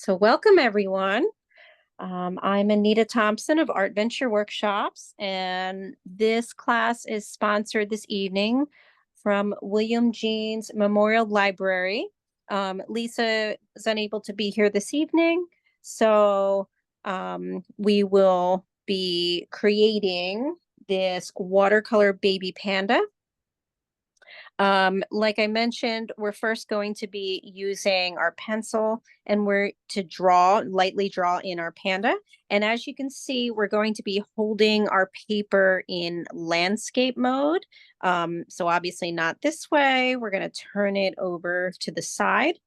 So welcome everyone. I'm Anita Thompson of Art Venture Workshops, and this class is sponsored this evening from William Jean's Memorial Library. Lisa is unable to be here this evening, so we will be creating this watercolor baby panda. Like I mentioned, we're first going to be using our pencil and we're to lightly draw in our panda. And as you can see, we're going to be holding our paper in landscape mode. So obviously not this way. We're going to turn it over to the side.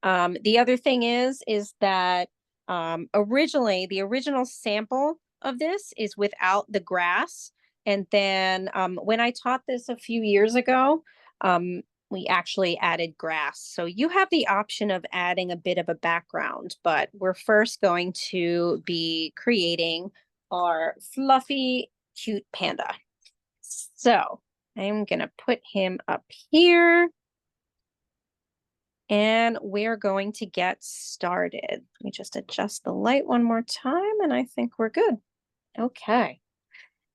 The other thing is that originally, the original sample of this is without the grass. And then when I taught this a few years ago, we actually added grass. So you have the option of adding a bit of a background, but we're first going to be creating our fluffy, cute panda. So I'm going to put him up here. And we're going to get started. Let me just adjust the light one more time, and I think we're good. Okay.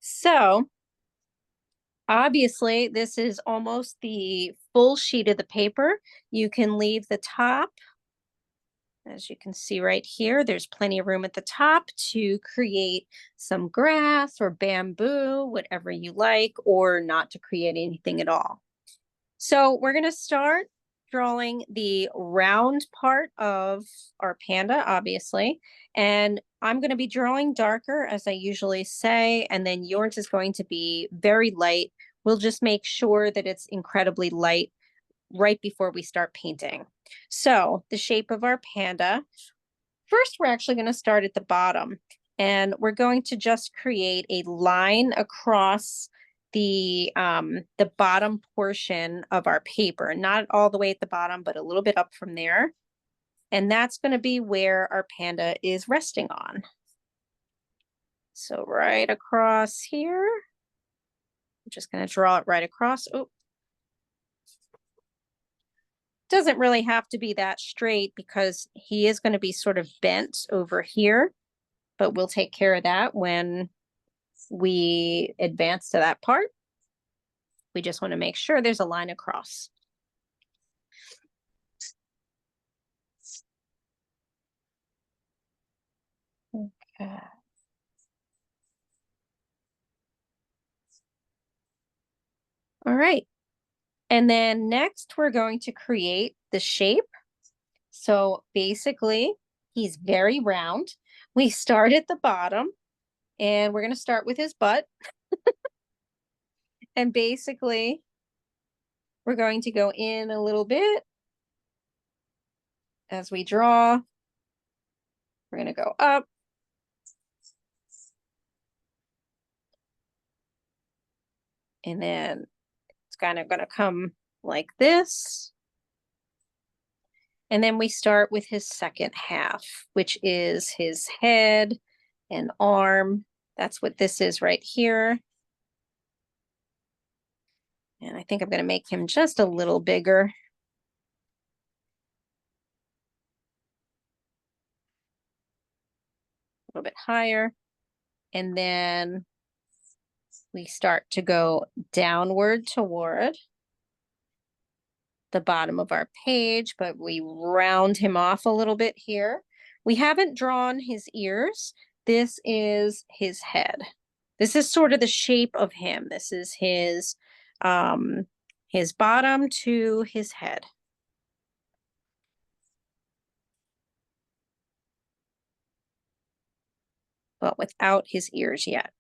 So obviously, this is almost the full sheet of the paper. You can leave the top. As you can see right here, there's plenty of room at the top to create some grass or bamboo, whatever you like, or not to create anything at all. So we're going to start drawing the round part of our panda, obviously. And I'm going to be drawing darker, as I usually say, and then yours is going to be very light. We'll just make sure that it's incredibly light right before we start painting. So the shape of our panda, first we're actually going to start at the bottom, and we're going to just create a line across the bottom portion of our paper, not all the way at the bottom, but a little bit up from there. And that's going to be where our panda is resting on. So right across here, I'm just going to draw it right across. Oh, doesn't really have to be that straight because he is going to be sort of bent over here, but we'll take care of that when we advance to that part. We just want to make sure there's a line across. Okay. All right. And then next we're going to create the shape. So basically he's very round. We start at the bottom and we're going to start with his butt. And basically we're going to go in a little bit as we draw. We're going to go up. And then it's kind of going to come like this. And then we start with his second half, which is his head and arm. That's what this is right here. And I think I'm going to make him just a little bigger. A little bit higher. And then we start to go downward toward the bottom of our page, but we round him off a little bit here. We haven't drawn his ears. This is his head. This is sort of the shape of him. This is his bottom to his head. But without his ears yet.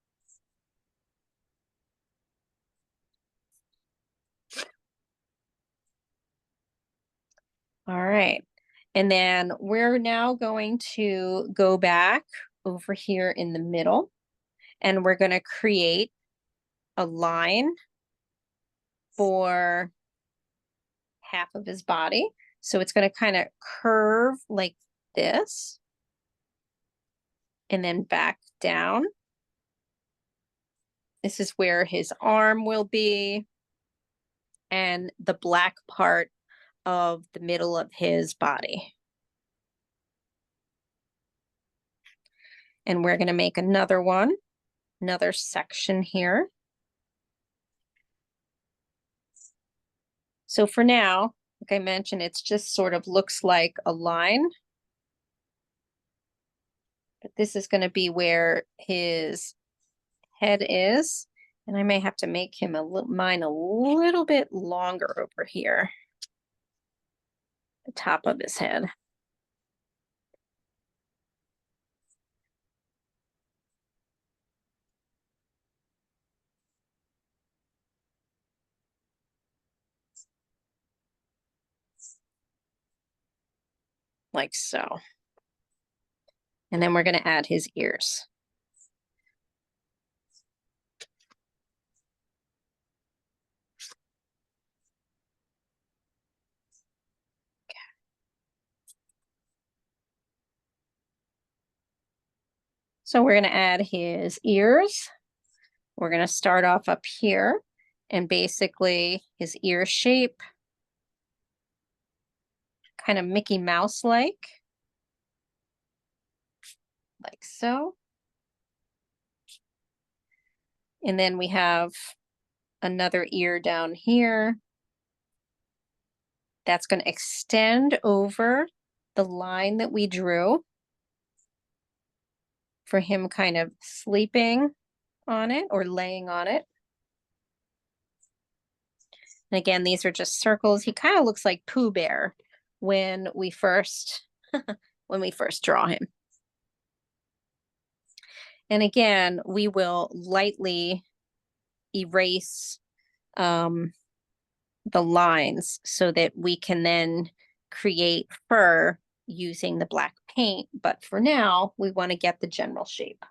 All right. And then we're now going to go back over here in the middle, and we're going to create a line for half of his body. So it's going to kind of curve like this and then back down. This is where his arm will be, and the black part of the middle of his body. And we're going to make another one, another section here. So for now, like I mentioned, it's just sort of looks like a line. But this is going to be where his head is. And I may have to make him mine a little bit longer over here, the top of his head. Like so. And then we're going to add his ears. So we're going to add his ears. We're going to start off up here, and basically his ear shape, kind of Mickey Mouse like so. And then we have another ear down here that's going to extend over the line that we drew for him kind of sleeping on it or laying on it. And again, these are just circles. He kind of looks like Pooh Bear when we first draw him. And again, we will lightly erase the lines so that we can then create fur using the black paint. But for now, we want to get the general shape.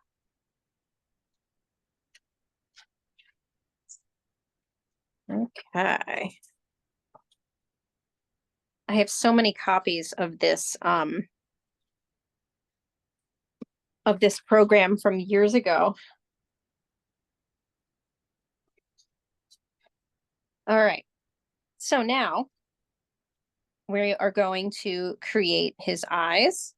Okay. I have so many copies of this program from years ago. All right. So now we are going to create his eyes,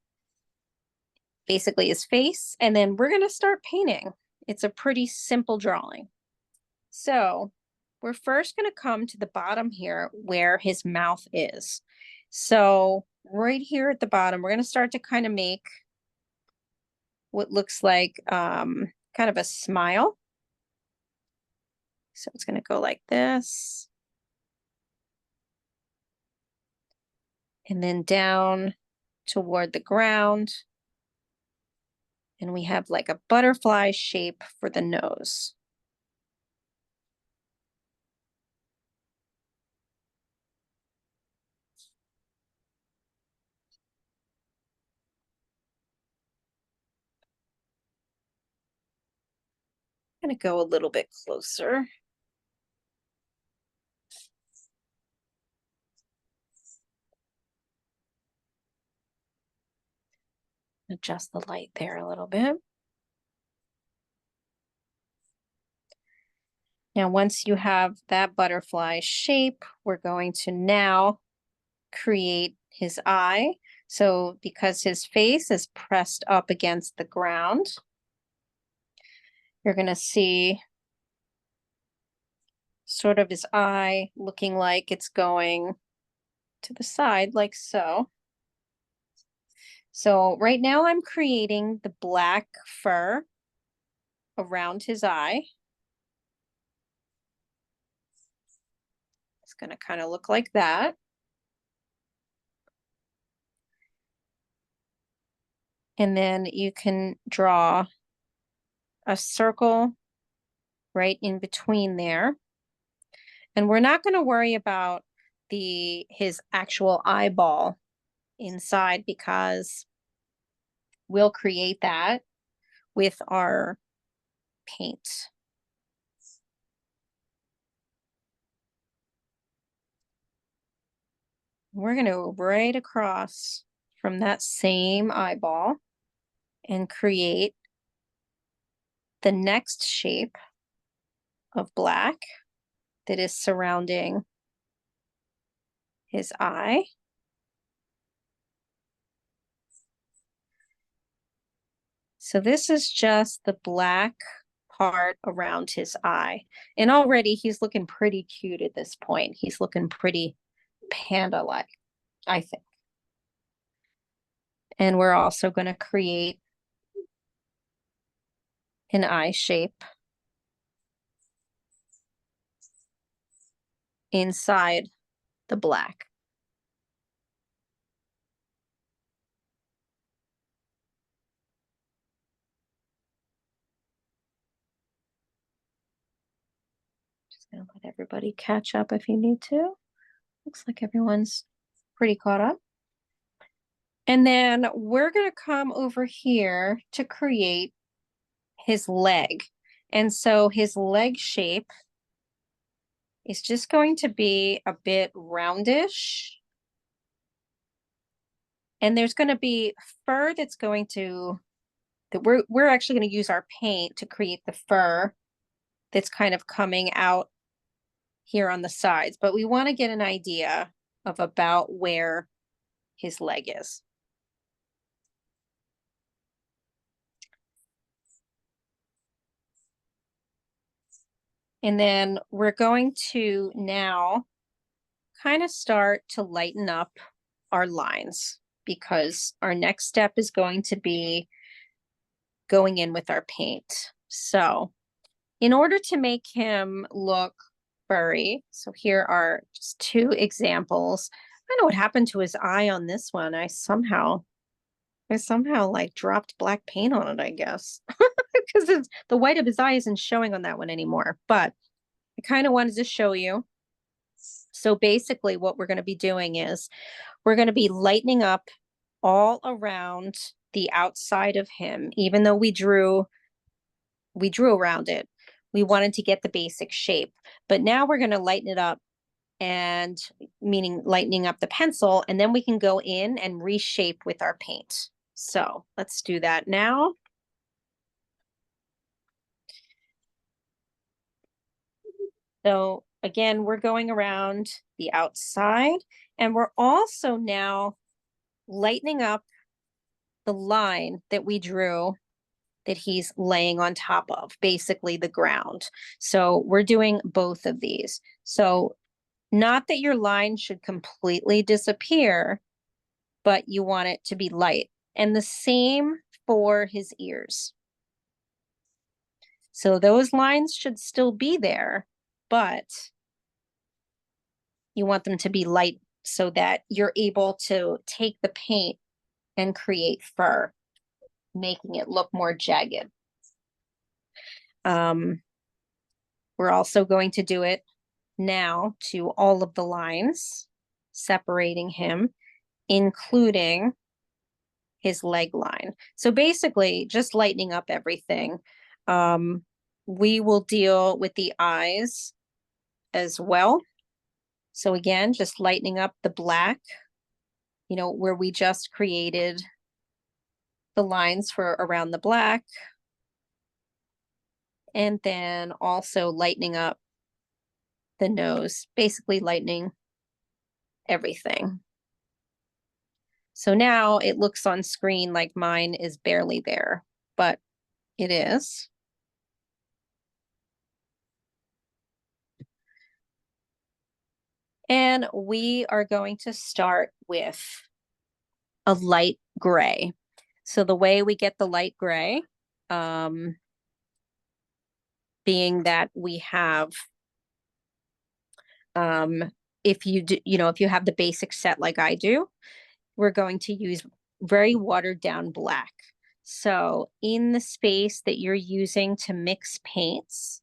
basically his face, and then we're going to start painting. It's a pretty simple drawing. So we're first going to come to the bottom here where his mouth is. So right here at the bottom, we're going to start to kind of make what looks like kind of a smile. So it's going to go like this. And then down toward the ground. And we have like a butterfly shape for the nose. I'm going to go a little bit closer. Adjust the light there a little bit. Now, once you have that butterfly shape, we're going to now create his eye. So because his face is pressed up against the ground, you're going to see sort of his eye looking like it's going to the side like so. So right now I'm creating the black fur around his eye. It's going to kind of look like that. And then you can draw a circle right in between there. And we're not going to worry about his actual eyeball inside because we'll create that with our paint. We're going to go right across from that same eyeball and create the next shape of black that is surrounding his eye. So this is just the black part around his eye. And already he's looking pretty cute at this point. He's looking pretty panda-like, I think. And we're also going to create an eye shape inside the black. Just going to let everybody catch up if you need to. Looks like everyone's pretty caught up. And then we're going to come over here to create his leg. And so his leg shape is just going to be a bit roundish. And there's going to be fur that's going to, that we're actually going to use our paint to create the fur that's kind of coming out here on the sides. But we want to get an idea of about where his leg is. And then we're going to now kind of start to lighten up our lines, because our next step is going to be going in with our paint. So in order to make him look furry, so here are just two examples. I don't know what happened to his eye on this one. I somehow like dropped black paint on it, I guess. Because the white of his eye isn't showing on that one anymore. But I kind of wanted to show you. So basically what we're going to be doing is we're going to be lightening up all around the outside of him. Even though we drew around it, we wanted to get the basic shape. But now we're going to lighten it up, and meaning lightening up the pencil, and then we can go in and reshape with our paint. So let's do that now. So again, we're going around the outside, and we're also now lightening up the line that we drew that he's laying on top of, basically the ground. So we're doing both of these. So not that your line should completely disappear, but you want it to be light. And the same for his ears. So those lines should still be there, but you want them to be light so that you're able to take the paint and create fur, making it look more jagged. We're also going to do it now to all of the lines, separating him, including his leg line. So basically just lightening up everything. We will deal with the eyes as well. So again, just lightening up the black, where we just created the lines for around the black. And then also lightening up the nose, basically lightening everything. So now it looks on screen like mine is barely there, but it is. And we are going to start with a light gray. So the way we get the light gray, being that we have, if you do, if you have the basic set like I do, we're going to use very watered down black. So in the space that you're using to mix paints,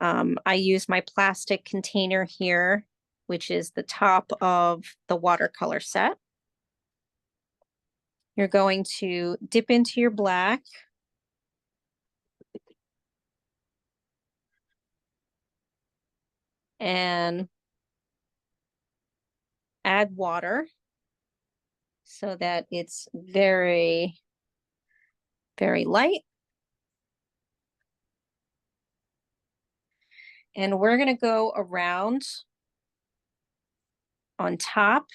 I use my plastic container here, which is the top of the watercolor set. You're going to dip into your black. And add water so that it's very, very light. And we're going to go around on top,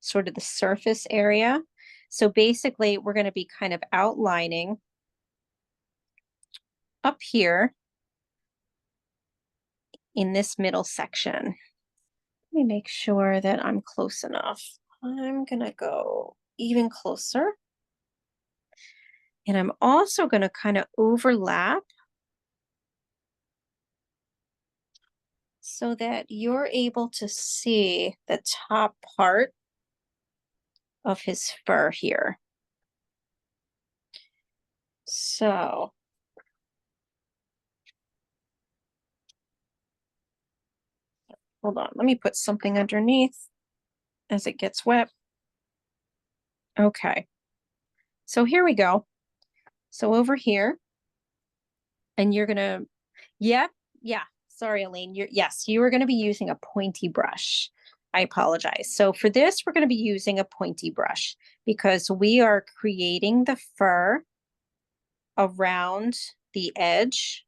sort of the surface area. So basically, we're going to be kind of outlining up here in this middle section. Let me make sure that I'm close enough. I'm gonna go even closer. And I'm also gonna kind of overlap so that you're able to see the top part of his fur here. So hold on, let me put something underneath as it gets wet. Okay, so here we go. So over here, and you're gonna, yep, yeah, sorry, Elaine, yes, you are gonna be using a pointy brush. I apologize. So for this, we're gonna be using a pointy brush because we are creating the fur around the edge,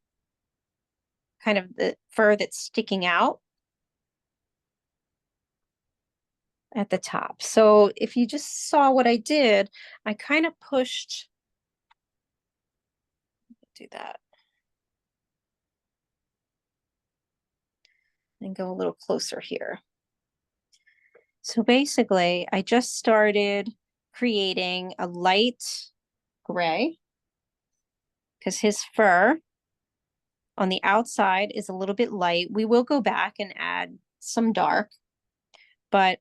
kind of the fur that's sticking out at the top. So if you just saw what I did, I kind of pushed, do that, and go a little closer here. So basically, I just started creating a light gray because his fur on the outside is a little bit light. We will go back and add some dark, but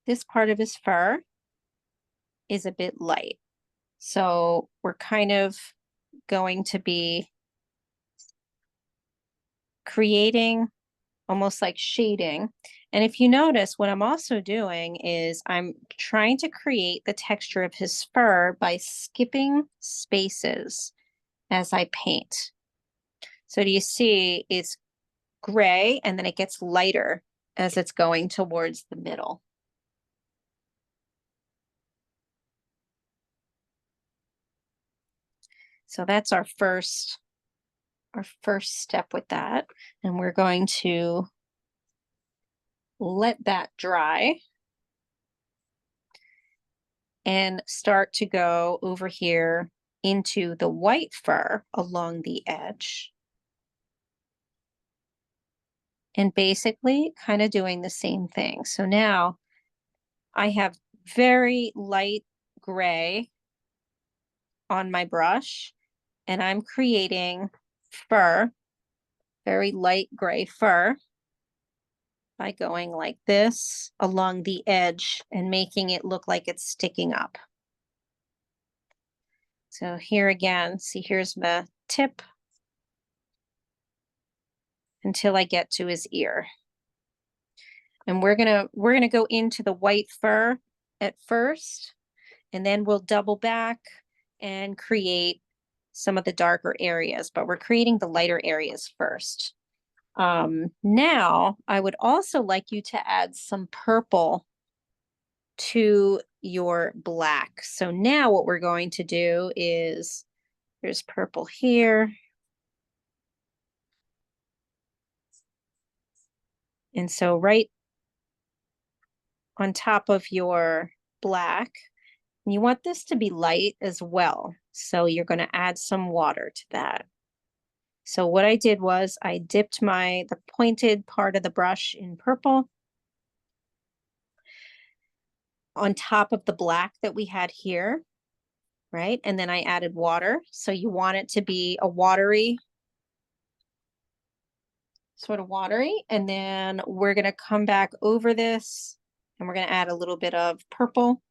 this part of his fur is a bit light. So we're kind of going to be creating almost like shading. And if you notice, what I'm also doing is I'm trying to create the texture of his fur by skipping spaces as I paint. So do you see it's gray and then it gets lighter as it's going towards the middle. So that's our first step with that. And we're going to let that dry and start to go over here into the white fur along the edge. And basically kind of doing the same thing. So now I have very light gray on my brush and I'm creating fur, very light gray fur by going like this along the edge and making it look like it's sticking up. So here again, see, here's the tip until I get to his ear. And we're gonna go into the white fur at first, and then we'll double back and create some of the darker areas, but we're creating the lighter areas first. Now I would also like you to add some purple to your black. So now what we're going to do is there's purple here. And so right on top of your black, you want this to be light as well. So you're going to add some water to that. So what I did was I dipped the pointed part of the brush in purple on top of the black that we had here, right? And then I added water. So you want it to be a watery, sort of watery. And then we're going to come back over this and we're going to add a little bit of purple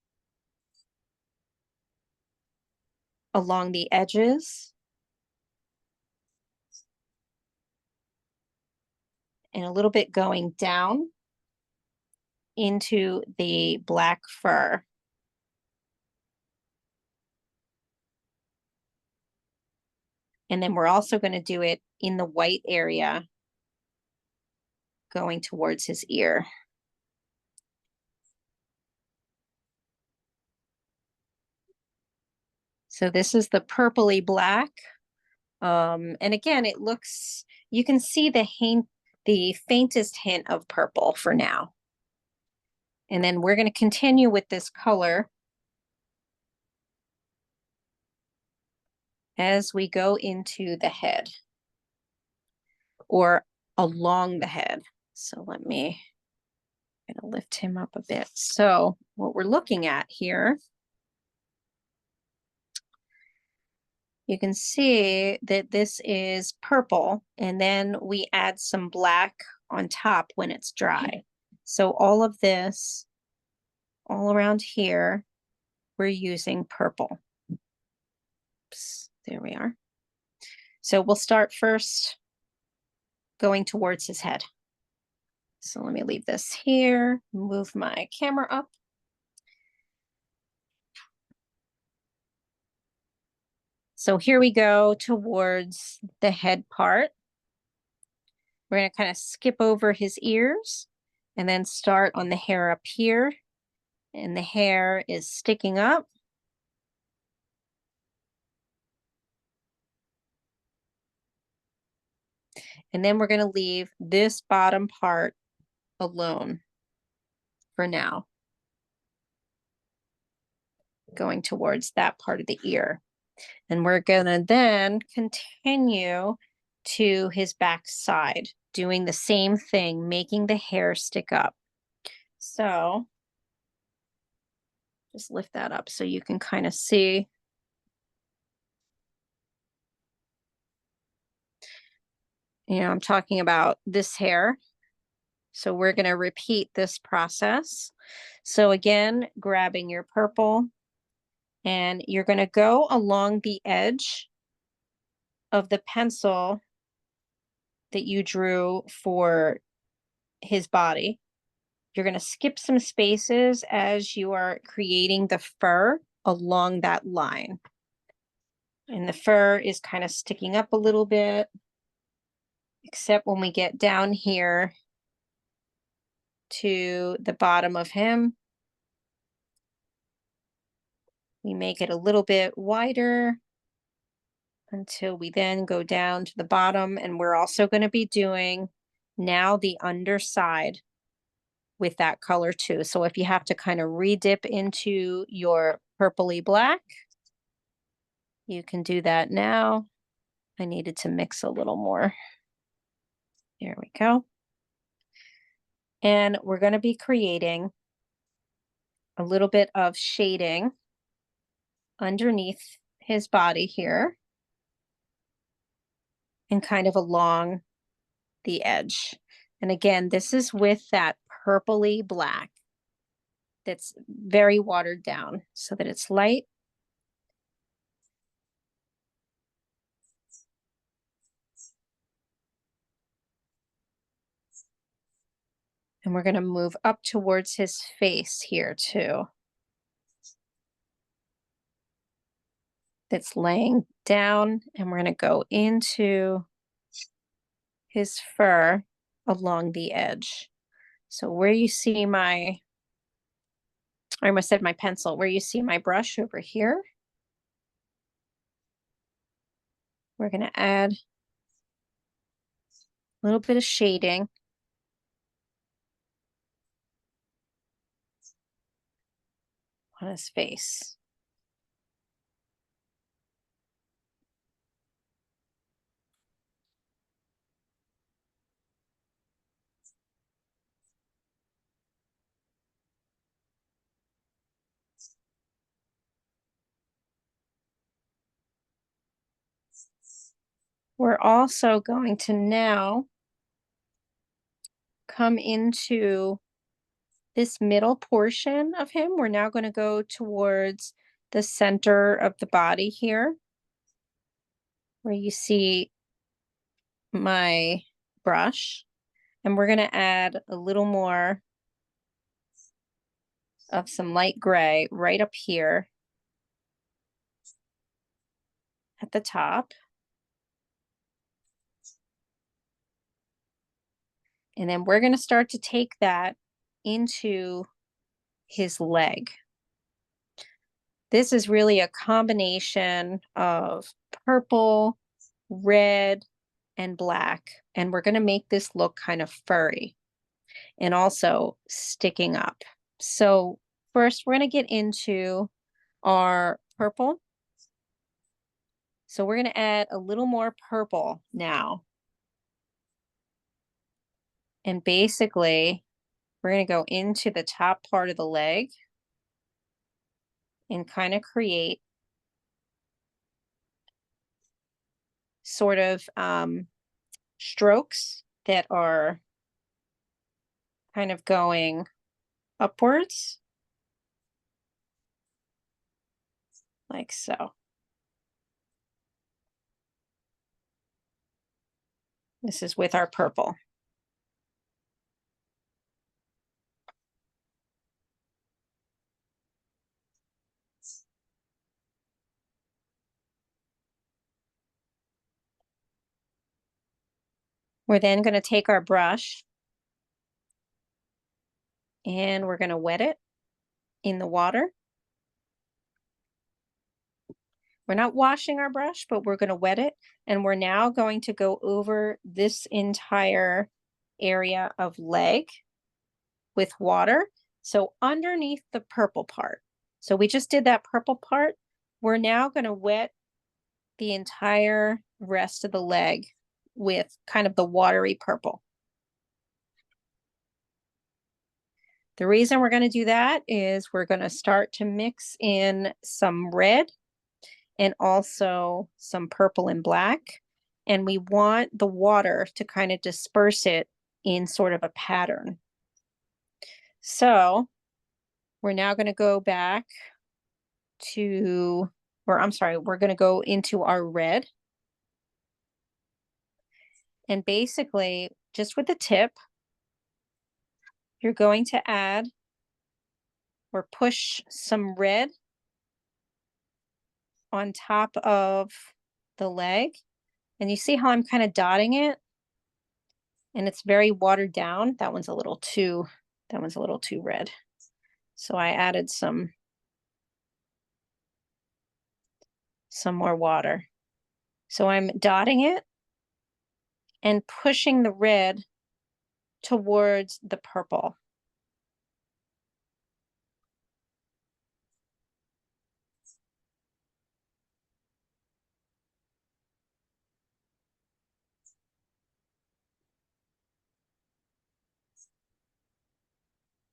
along the edges. And a little bit going down into the black fur. And then we're also going to do it in the white area going towards his ear. So this is the purpley black. And again, it looks, you can see the faintest hint of purple for now. And then we're going to continue with this color as we go into the head or along the head. So let me lift him up a bit. So what we're looking at here, you can see that this is purple, and then we add some black on top when it's dry. So all of this, all around here, we're using purple. Oops, there we are. So we'll start first going towards his head. So let me leave this here, move my camera up. So here we go towards the head part. We're going to kind of skip over his ears and then start on the hair up here. And the hair is sticking up. And then we're going to leave this bottom part alone for now, going towards that part of the ear. And we're going to then continue to his back side, doing the same thing, making the hair stick up. So just lift that up so you can kind of see. I'm talking about this hair. So we're going to repeat this process. So again, grabbing your purple, and you're going to go along the edge of the pencil that you drew for his body. You're going to skip some spaces as you are creating the fur along that line. And the fur is kind of sticking up a little bit, except when we get down here to the bottom of him, we make it a little bit wider until we then go down to the bottom. And we're also going to be doing now the underside with that color too. So if you have to kind of redip into your purpley black, you can do that now. I needed to mix a little more. There we go. And we're going to be creating a little bit of shading underneath his body here and kind of along the edge. And again, this is with that purpley black that's very watered down so that it's light. And we're going to move up towards his face here too. That's laying down, and we're going to go into his fur along the edge. So where you see I almost said my pencil, where you see my brush over here, we're going to add a little bit of shading on his face. We're also going to now come into this middle portion of him. We're now going to go towards the center of the body here, where you see my brush, and we're going to add a little more of some light gray right up here at the top. And then we're going to start to take that into his leg. This is really a combination of purple, red, and black. And we're going to make this look kind of furry and also sticking up. So first we're going to get into our purple. So we're going to add a little more purple now. And basically, we're going to go into the top part of the leg and kind of create sort of strokes that are kind of going upwards, like so. This is with our purple. We're then going to take our brush and we're going to wet it in the water. We're not washing our brush, but we're going to wet it. And we're now going to go over this entire area of leg with water. So underneath the purple part. So we just did that purple part. We're now going to wet the entire rest of the leg with kind of the watery purple. The reason we're going to do that is we're going to start to mix in some red and also some purple and black. And we want the water to kind of disperse it in sort of a pattern. So we're now going to go back to, or I'm sorry, we're going to go into our red. And basically, just with the tip, you're going to add or push some red on top of the leg. And you see how I'm kind of dotting it? And it's very watered down. That one's a little too red. So I added some more water. So I'm dotting it and pushing the red towards the purple.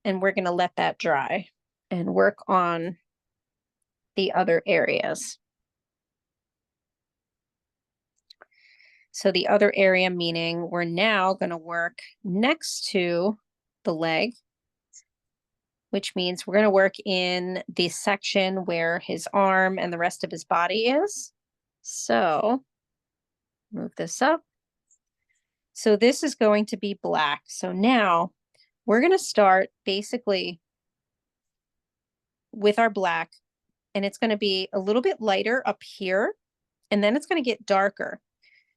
And we're going to let that dry and work on the other areas. So the other area meaning we're now going to work next to the leg, which means we're going to work in the section where his arm and the rest of his body is. So move this up. So this is going to be black. So now we're going to start basically with our black, and it's going to be a little bit lighter up here, and then it's going to get darker.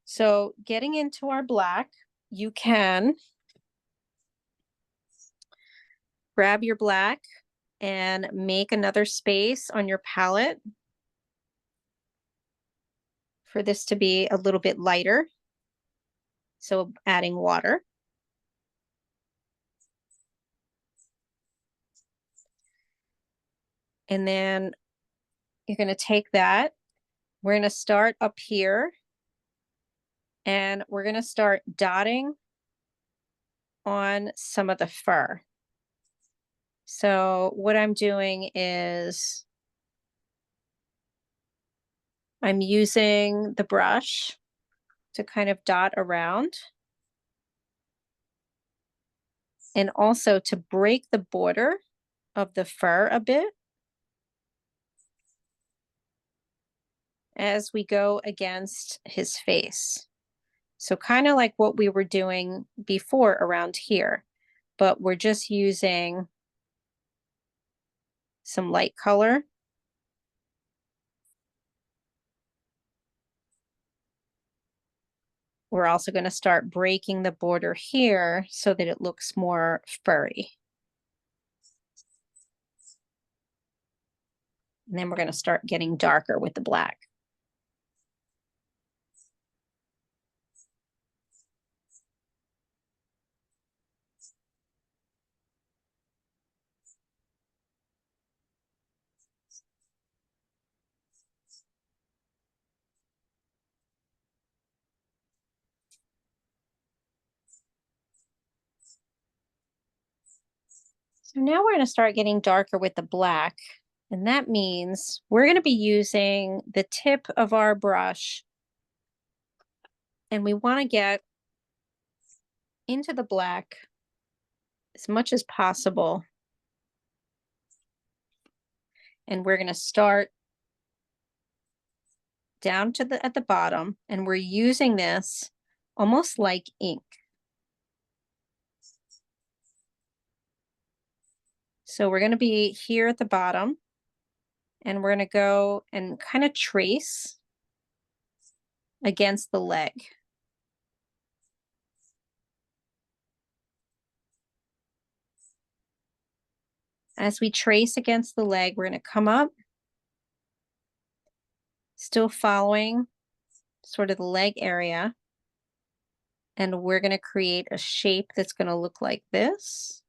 So getting into our black, you can grab your black and make another space on your palette for this to be a little bit lighter. So adding water. And then you're going to take that. We're going to start up here and we're going to start dotting on some of the fur. So what I'm doing is I'm using the brush to kind of dot around and also to break the border of the fur a bit as we go against his face. So kind of like what we were doing before around here, but we're just using some light color. We're also going to start breaking the border here so that it looks more furry. And then we're going to start getting darker with the black. So now we're going to start getting darker with the black. And that means we're going to be using the tip of our brush. And we want to get into the black as much as possible. And we're going to start down to at the bottom, and we're using this almost like ink. So we're going to be here at the bottom, and we're going to go and kind of trace against the leg. As we trace against the leg, we're going to come up, still following sort of the leg area, and we're going to create a shape that's going to look like this.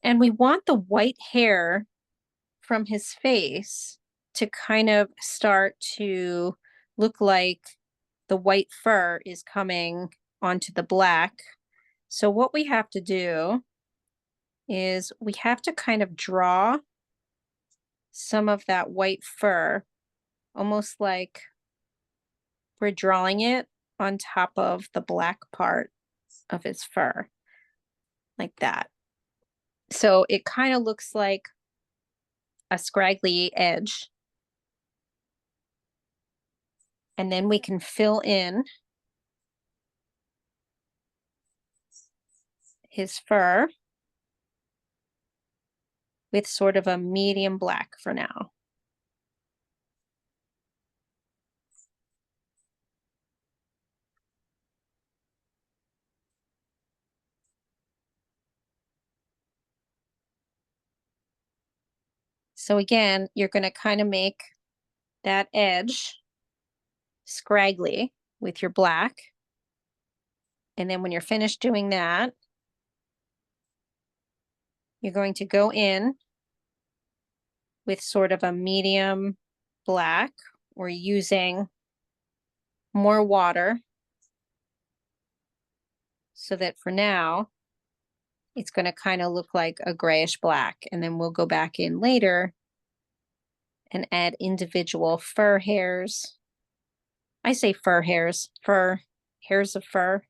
And we want the white hair from his face to kind of start to look like the white fur is coming onto the black. So what we have to do is we have to kind of draw some of that white fur, almost like we're drawing it on top of the black part of his fur, like that. So it kind of looks like a scraggly edge. And then we can fill in his fur with sort of a medium black for now. So again, you're going to kind of make that edge scraggly with your black. And then when you're finished doing that, you're going to go in with sort of a medium black. We're using more water so that for now, it's going to kind of look like a grayish black. And then we'll go back in later and add individual fur hairs. I say fur hairs, hairs of fur.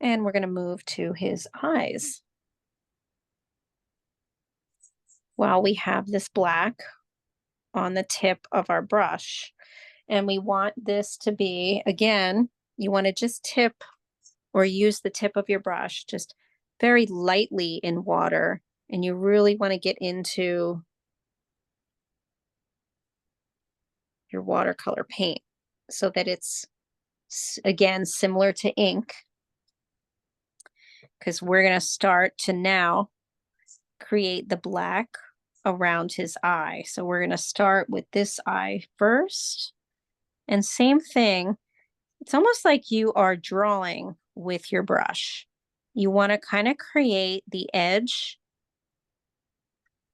And we're going to move to his eyes. While we have this black on the tip of our brush. And we want this to be, again, you want to just tip or use the tip of your brush just very lightly in water. And you really want to get into your watercolor paint so that it's, again, similar to ink. Because we're going to start to now create the black around his eye. So we're going to start with this eye first. And same thing, it's almost like you are drawing with your brush. You want to kind of create the edge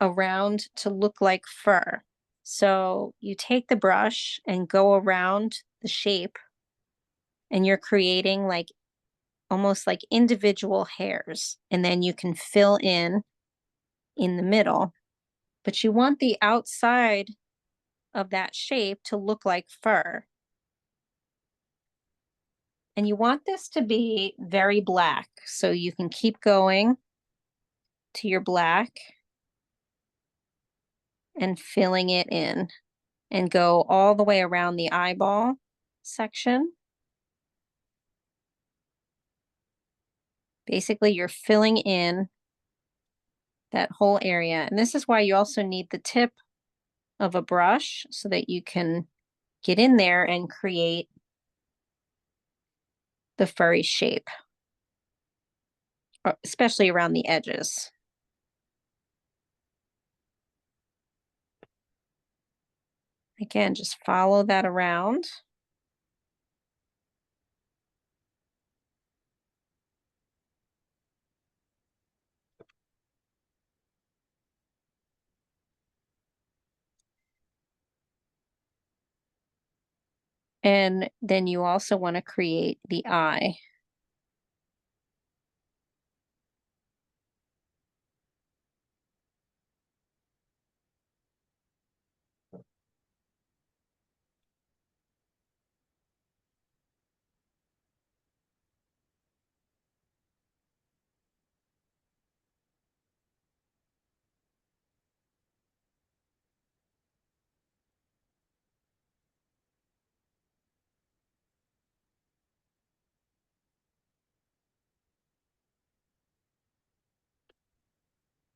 around to look like fur. So you take the brush and go around the shape, and you're creating like almost like individual hairs. And then you can fill in the middle. But you want the outside of that shape to look like fur. And you want this to be very black. So you can keep going to your black and filling it in and go all the way around the eyeball section. Basically, you're filling in that whole area. And this is why you also need the tip of a brush so that you can get in there and create the furry shape, especially around the edges. Again, just follow that around. And then you also want to create the eye.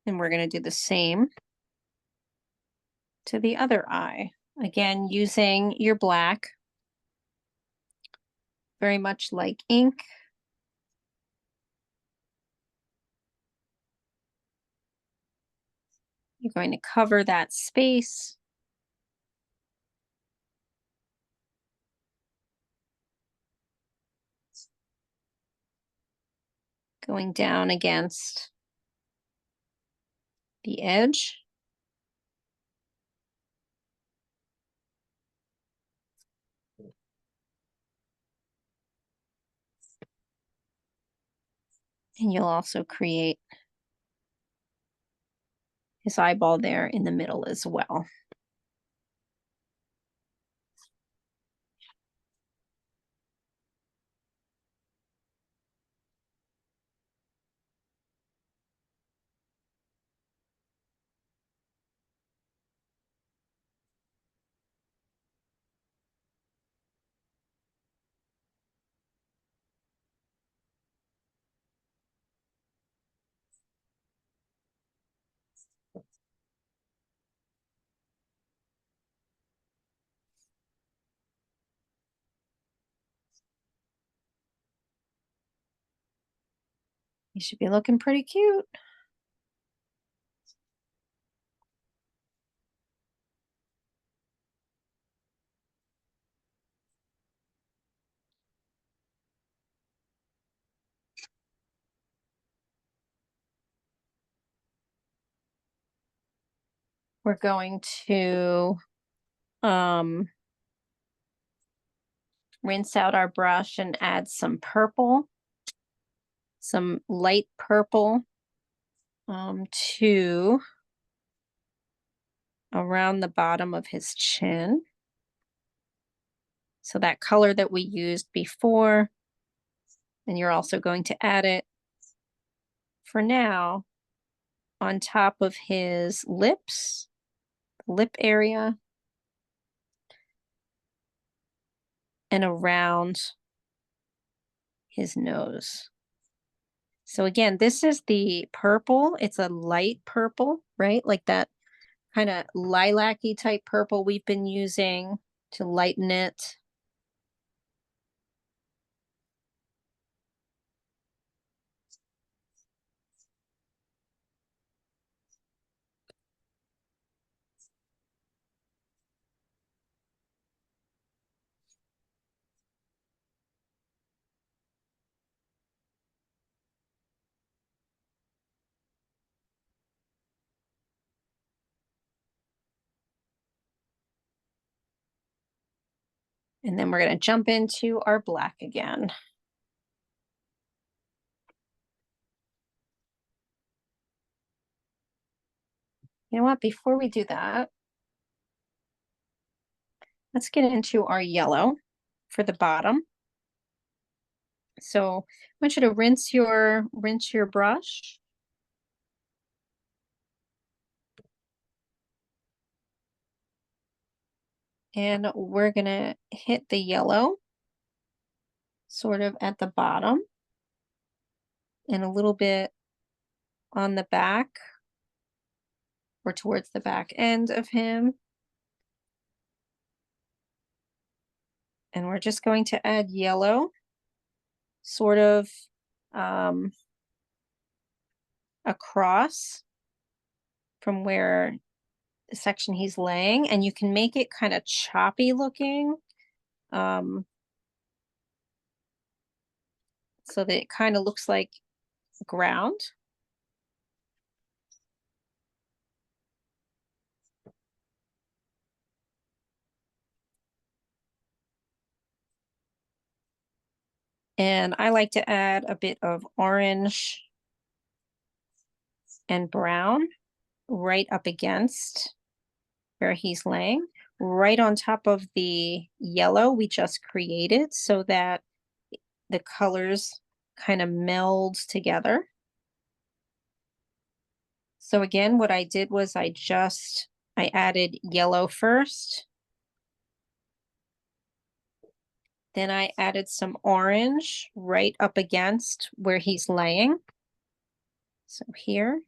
And we're going to do the same to the other eye. Again, using your black, very much like ink. You're going to cover that space. Going down against the edge. And you'll also create his eyeball there in the middle as well. You should be looking pretty cute. We're going to rinse out our brush and add some purple, some light purple to around the bottom of his chin. So that color that we used before, and you're also going to add it for now on top of his lips, lip area, and around his nose. So again, this is the purple. It's a light purple, right? Like that kind of lilac-y type purple we've been using to lighten it. And then we're going to jump into our black again. You know what? Before we do that, let's get into our yellow for the bottom. So I want you to rinse your brush. And we're going to hit the yellow sort of at the bottom and a little bit on the back or towards the back end of him. And we're just going to add yellow sort of across from where the section he's laying, and you can make it kind of choppy looking, um, so that it kind of looks like ground. And I like to add a bit of orange and brown right up against where he's laying, right on top of the yellow we just created, so that the colors kind of meld together. So again, what I did was I added yellow first, then I added some orange right up against where he's laying. So here.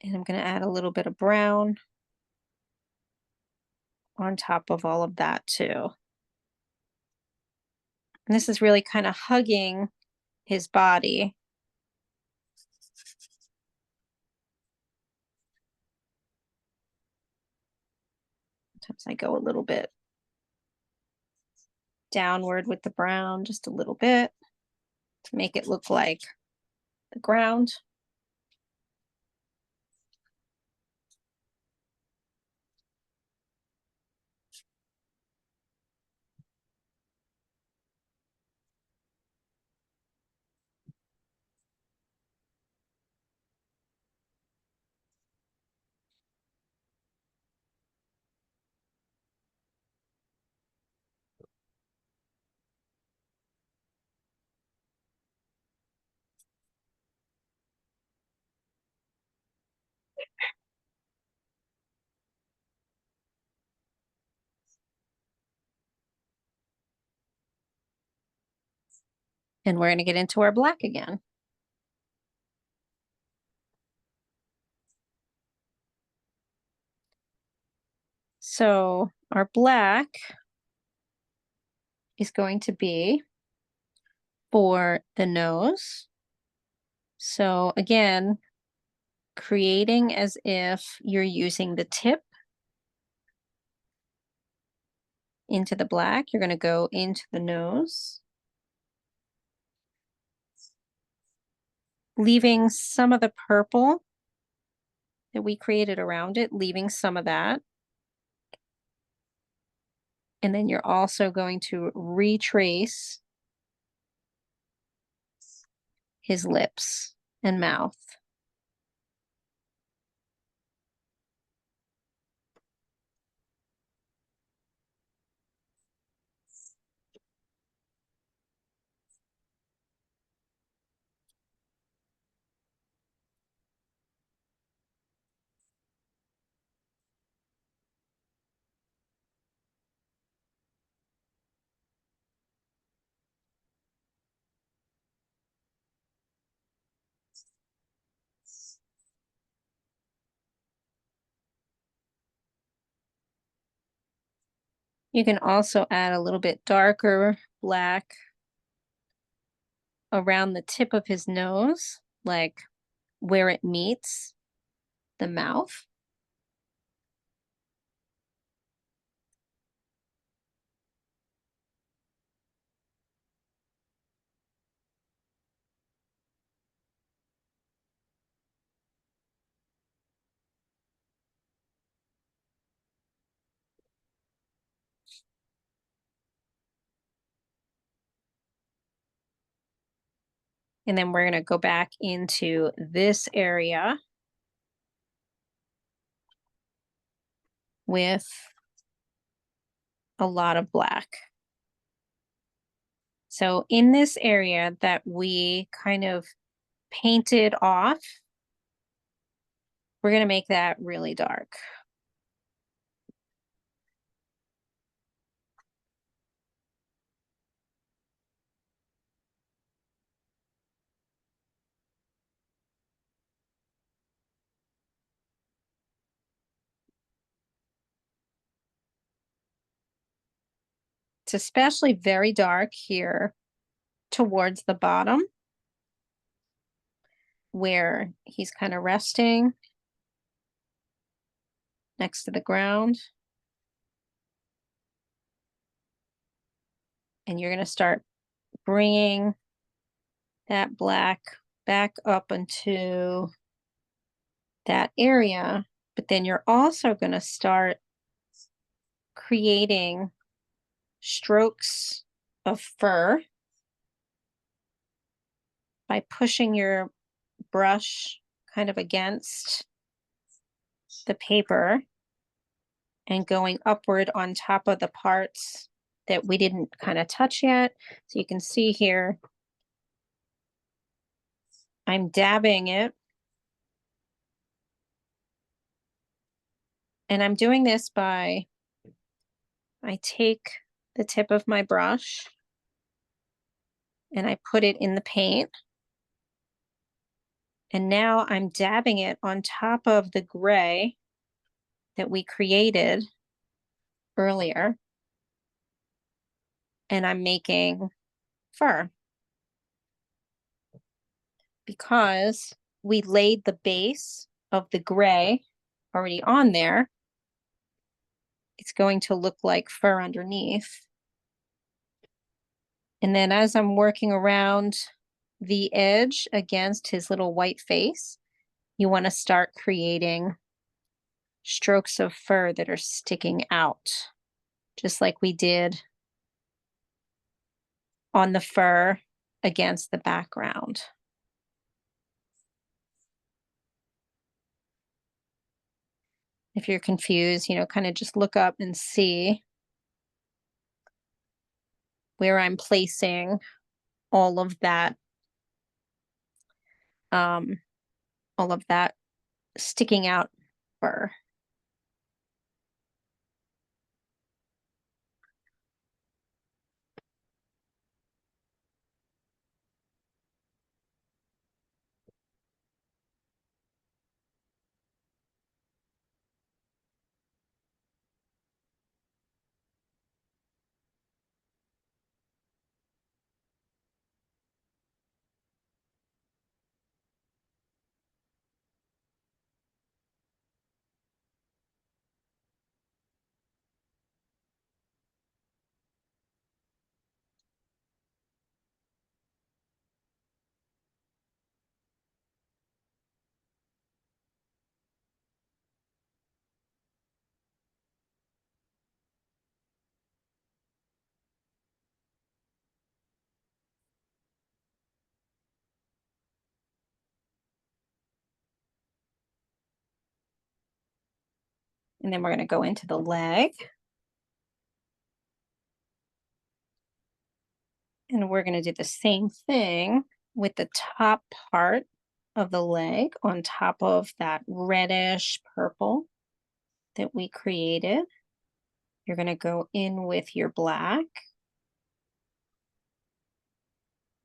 And I'm going to add a little bit of brown on top of all of that too. And this is really kind of hugging his body. Sometimes I go a little bit downward with the brown, just a little bit, to make it look like the ground. And we're going to get into our black again. So our black is going to be for the nose. So again, creating as if you're using the tip into the black, you're going to go into the nose, leaving some of the purple that we created around it, leaving some of that. And then you're also going to retrace his lips and mouth. You can also add a little bit darker black around the tip of his nose, like where it meets the mouth. And then we're going to go back into this area with a lot of black. So in this area that we kind of painted off, we're going to make that really dark. It's especially very dark here towards the bottom. where he's kind of resting next to the ground. And you're going to start bringing that black back up into that area. But then you're also going to start creating strokes of fur by pushing your brush kind of against the paper and going upward on top of the parts that we didn't kind of touch yet. So you can see here, I'm dabbing it. And I'm doing this by, I take the tip of my brush and I put it in the paint. And now I'm dabbing it on top of the gray that we created earlier. And I'm making fur because we laid the base of the gray already on there. It's going to look like fur underneath. And then as I'm working around the edge against his little white face, you want to start creating strokes of fur that are sticking out, just like we did on the fur against the background. If you're confused, kind of just look up and see where I'm placing all of that, um, all of that sticking out fur. And then we're going to go into the leg. And we're going to do the same thing with the top part of the leg on top of that reddish purple that we created. You're going to go in with your black.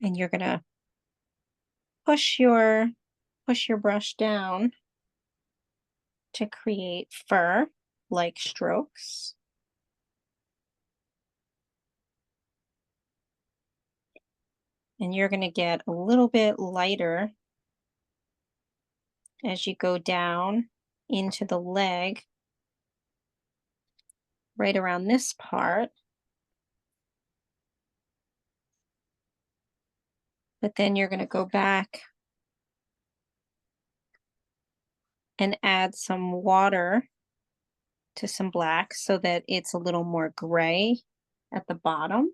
And you're going to push your brush down to create fur-like strokes. And you're going to get a little bit lighter as you go down into the leg, right around this part. But then you're going to go back and add some water to some black so that it's a little more gray at the bottom.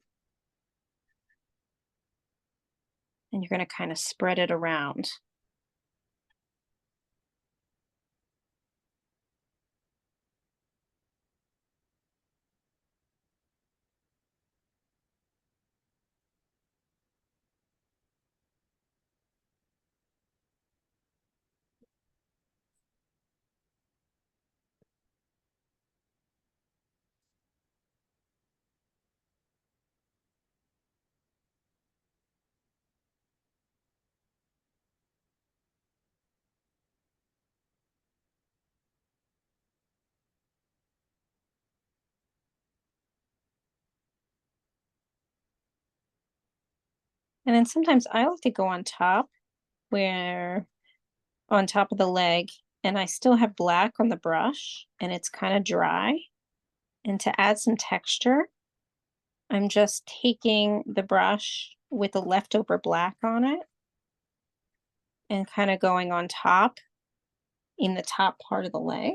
And you're going to kind of spread it around. And then sometimes I like to go on top where on top of the leg, and I still have black on the brush, and it's kind of dry. And to add some texture, I'm just taking the brush with the leftover black on it and kind of going on top in the top part of the leg.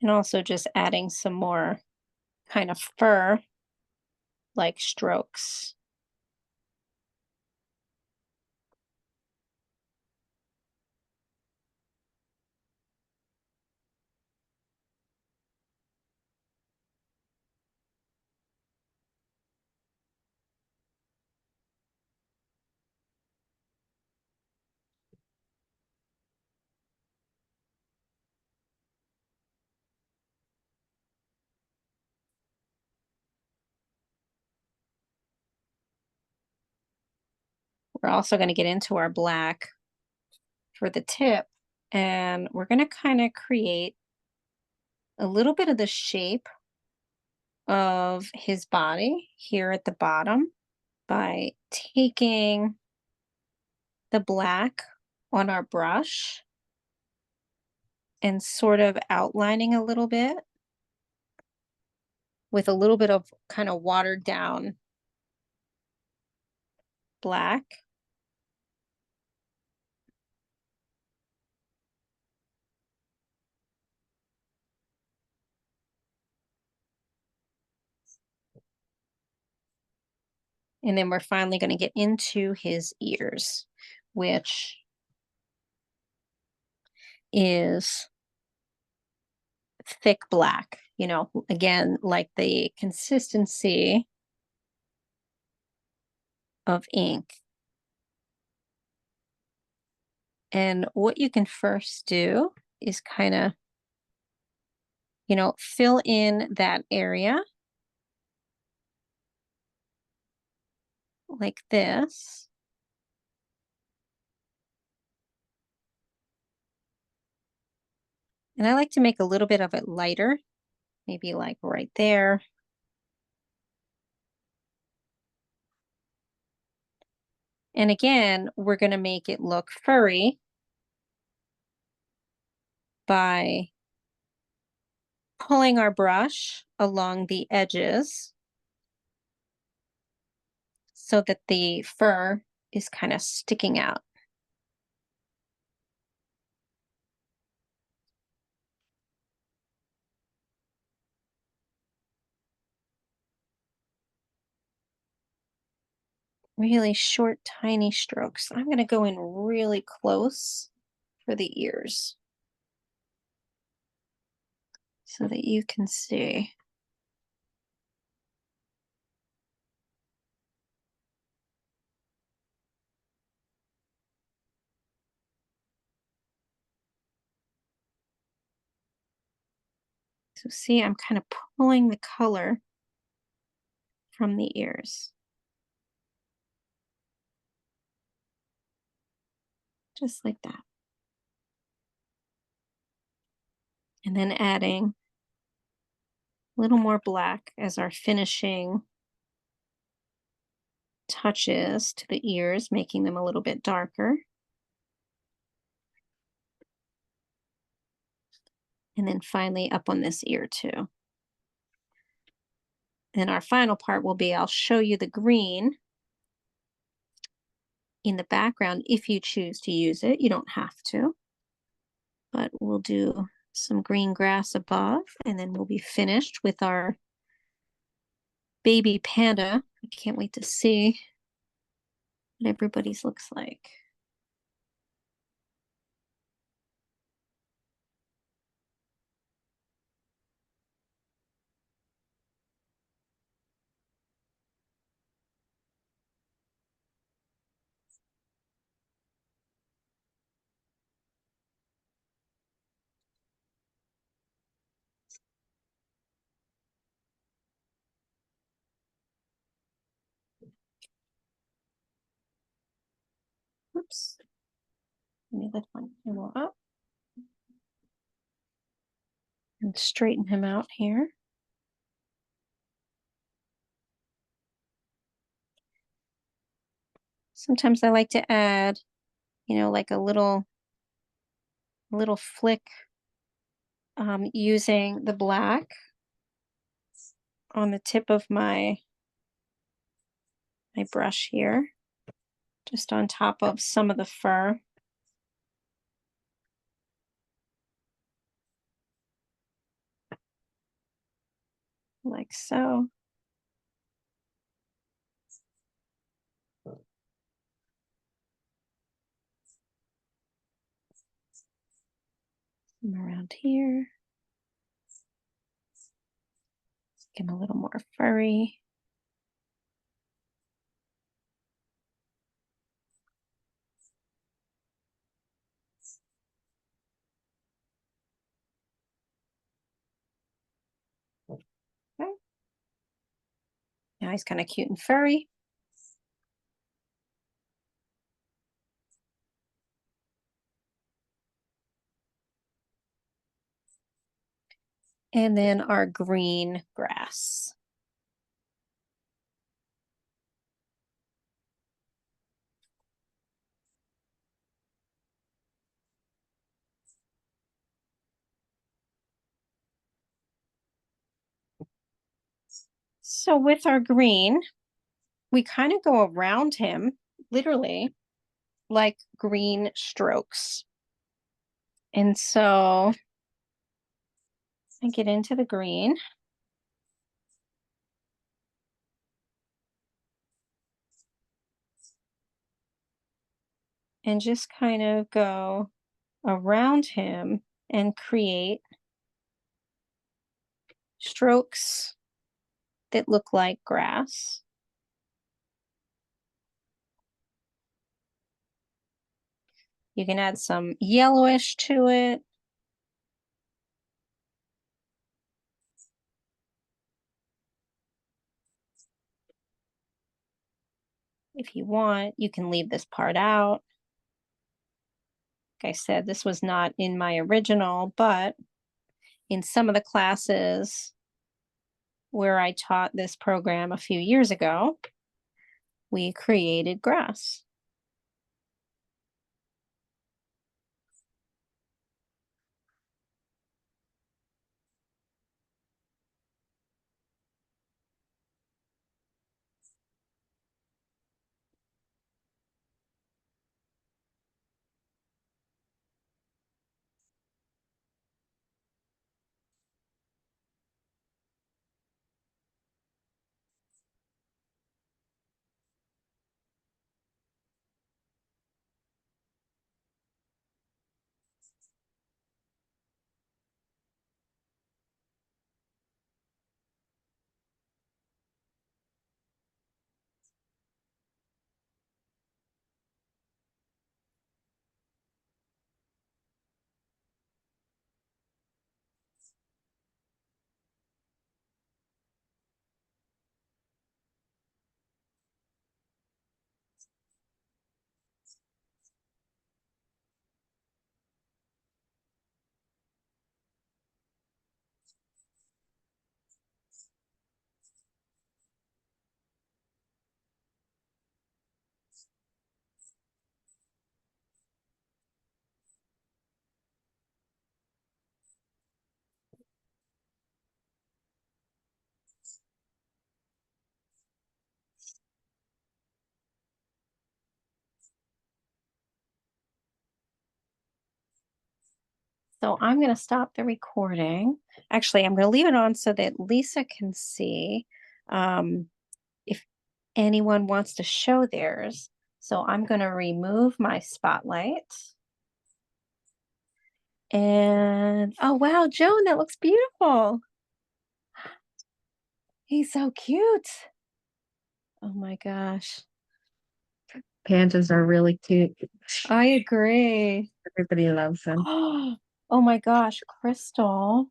And also just adding some more kind of fur like strokes. We're also going to get into our black for the tip, and we're going to kind of create a little bit of the shape of his body here at the bottom by taking the black on our brush and sort of outlining a little bit with a little bit of kind of watered down black. And then we're finally going to get into his ears, which is thick black, you know, again, like the consistency of ink. And what you can first do is kind of, you know, fill in that area like this. And I like to make a little bit of it lighter, maybe like right there. And again, we're going to make it look furry by pulling our brush along the edges so that the fur is kind of sticking out. Really short, tiny strokes. I'm going to go in really close for the ears so that you can see. So see, I'm kind of pulling the color from the ears. Just like that. And then adding a little more black as our finishing touches to the ears, making them a little bit darker. And then finally up on this ear too. And our final part will be, I'll show you the green in the background if you choose to use it. You don't have to, but we'll do some green grass above, and then we'll be finished with our baby panda. I can't wait to see what everybody's looks like. Oops. Let me lift my camera up and straighten him out here. Sometimes I like to add, like a little flick using the black on the tip of my brush here, just on top of some of the fur. Like so. Some around here. Get a little more furry. Okay. Now he's kind of cute and furry. And then our green grass. So with our green, we kind of go around him, literally, like green strokes. And so I get into the green. And just kind of go around him and create strokes that look like grass. You can add some yellowish to it. If you want, you can leave this part out. Like I said, this was not in my original, but in some of the classes where I taught this program a few years ago, we created grass. So I'm going to stop the recording. Actually, I'm going to leave it on so that Lisa can see if anyone wants to show theirs. So I'm going to remove my spotlight. And oh, wow, Joan, that looks beautiful. He's so cute. Oh my gosh. Pandas are really cute. I agree. Everybody loves them. Oh my gosh, Crystal.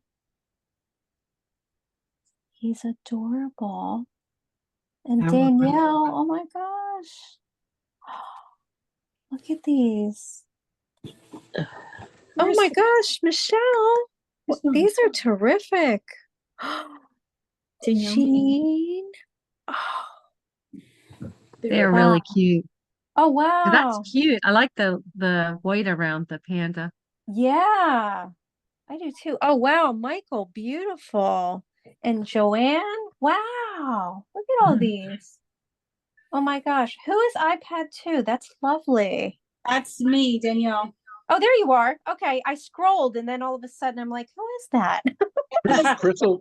He's adorable. And Danielle, oh my gosh. Look at these. Oh my gosh, Michelle. These are terrific. Danielle. Jean. They're really cute. Oh, That's wow. cute. I like the white around the panda. Yeah, I do too. Oh, wow. Michael, beautiful. And Joanne, wow. Look at all these. Oh my gosh. Who is iPad 2? That's lovely. That's me, Danielle. Oh, there you are. Okay. I scrolled and then all of a sudden I'm like, who is that?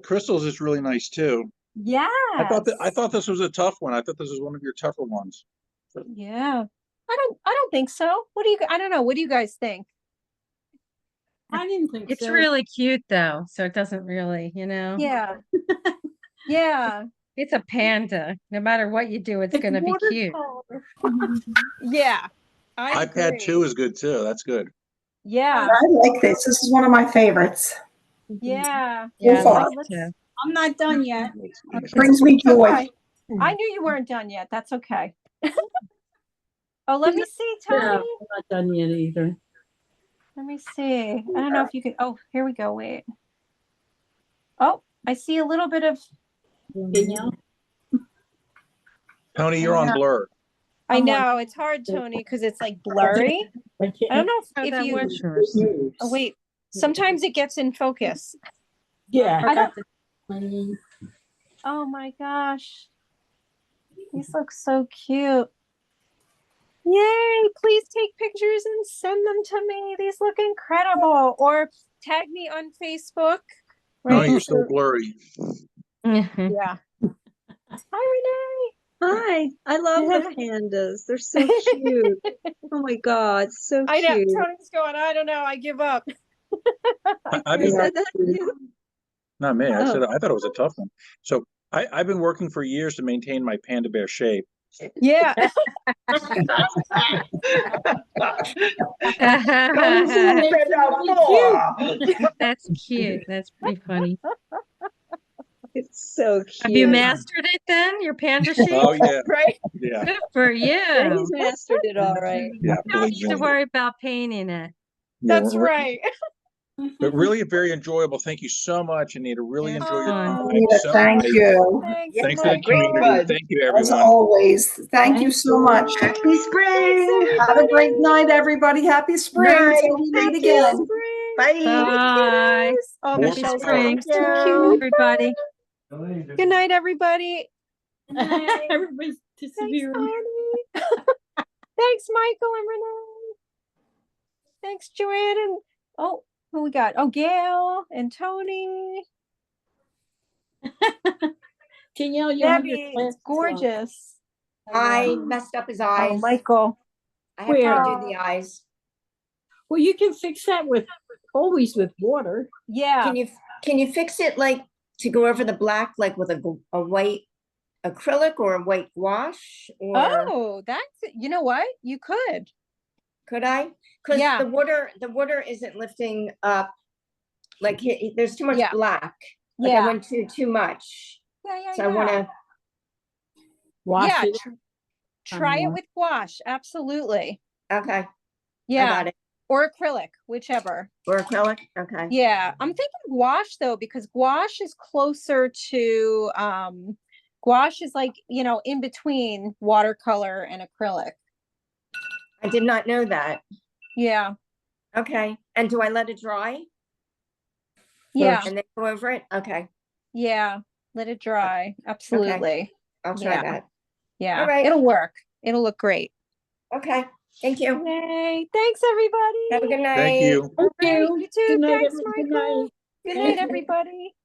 Crystal's is really nice too. Yes. I thought this was a tough one. I thought this was one of your tougher ones. Yeah. I don't think so. I don't know. What do you guys think? I didn't think It's so. really cute though, so it doesn't really, Yeah. Yeah. It's a panda. No matter what you do, it's gonna be cute. watercolor. Yeah. I iPad agree. 2 is good too. That's good. Yeah. I like this. This is one of my favorites. Yeah. Yeah, I far. like it too. I'm not done yet. Brings me joy. Okay. I knew you weren't done yet. That's okay. Oh, let me see, Tony. I'm not done yet either. Let me see. I don't know if you can. Oh, here we go. Wait. Oh, I see a little bit of. Danielle? Tony, you're on blur. I I'm on- know it's hard, Tony, because it's like blurry. I don't know Oh, if that you. was yours. Oh, wait. Sometimes it gets in focus. Yeah. I don't. Oh my gosh. These look so cute. Yay! Please take pictures and send them to me. These look incredible. Or tag me on Facebook. Tony, Right? you're still blurry. Yeah. Hi, Hi, I love the pandas. They're so cute. Oh my God, so Renee. I know. cute. Tony's going, I don't know. I give up. I've You been, said that too? not me. I Oh. said I thought it was a tough one. So I've been working for years to maintain my panda bear shape. Yeah. That's cute. That's pretty funny. It's so cute. Have you mastered it then? Your panda shape? Oh yeah, Right. yeah, Good for you. Yeah, he's mastered it all right. yeah. You don't Believe need to me. worry about painting it. Yeah, That's right. but really very enjoyable. Thank you so much, Anita. Really Yeah, enjoy your fun. time. Anita, So thank nice. you. Thanks. Thanks to the Great community. bud. Thank you, As everyone. always, thank you so much. Happy spring. Have a great night, everybody. Happy spring. Night. Till we meet Happy again. spring. Bye. Bye. Oh, More Michelle's spring. so Thank cute. you. Everybody. Good night, everybody. Everybody's Thanks, disappearing. Tony. Thanks, Michael and Renee. Thanks, Joanne. And oh, who we got? Oh, Gail and Tony. Danielle, you have your Debbie, glasses it's gorgeous. I messed up his Oh, eyes. Michael. I have Where? to redo the eyes. Well, you can fix that with always with water. Yeah. Can you fix it like to go over the black like with a white acrylic or a white gouache or Oh, you know what? You could. could I? Because Yeah. the water isn't lifting up. Like there's too much Yeah. black. Like I Yeah. went too much. Yeah. So I want to. Wash Yeah. it. Try it with gouache. Absolutely. Okay. I Yeah. got it. Or acrylic, whichever. Or acrylic. Okay. Yeah. I'm thinking gouache though, because gouache is closer to gouache is like, in between watercolor and acrylic. I did not know that. Yeah. Okay. And do I let it dry Yeah. and then go over it? Okay. Yeah. Let it dry. Absolutely. I'll try Yeah. that. Yeah. All right. It'll work. It'll look great. Okay. Thank you. Yay. Thanks, everybody. Have a good night. Thank you. All right, you too. Good night, Thanks, everyone. Good Michael. night. Good night, everybody.